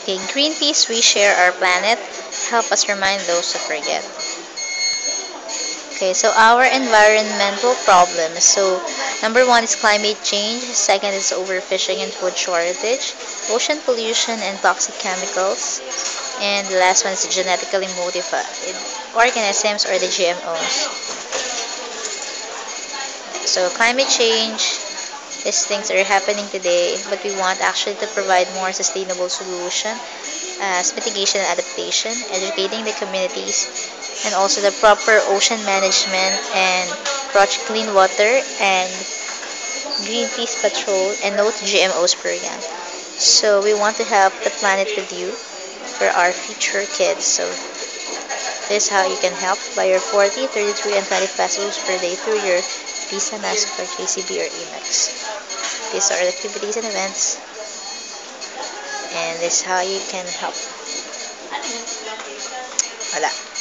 Okay, Greenpeace, we share our planet. Help us remind those who forget. Okay, so our environmental problems. So, number one is climate change. Second is overfishing and food shortage. Ocean pollution and toxic chemicals. And the last one is genetically modified organisms or the GMOs. So, climate change, these things are happening today, but we want actually to provide more sustainable solution as mitigation and adaptation, educating the communities, and also the proper ocean management and Project Clean Water and Greenpeace Patrol and No to GMOs program. So we want to help the planet with you for our future kids. So this is how you can help by your 40, 33, and 20 pesos per day through your Visa, MasterCard, JCB, or Amex. These are the activities and events, and this is how you can help. Wala.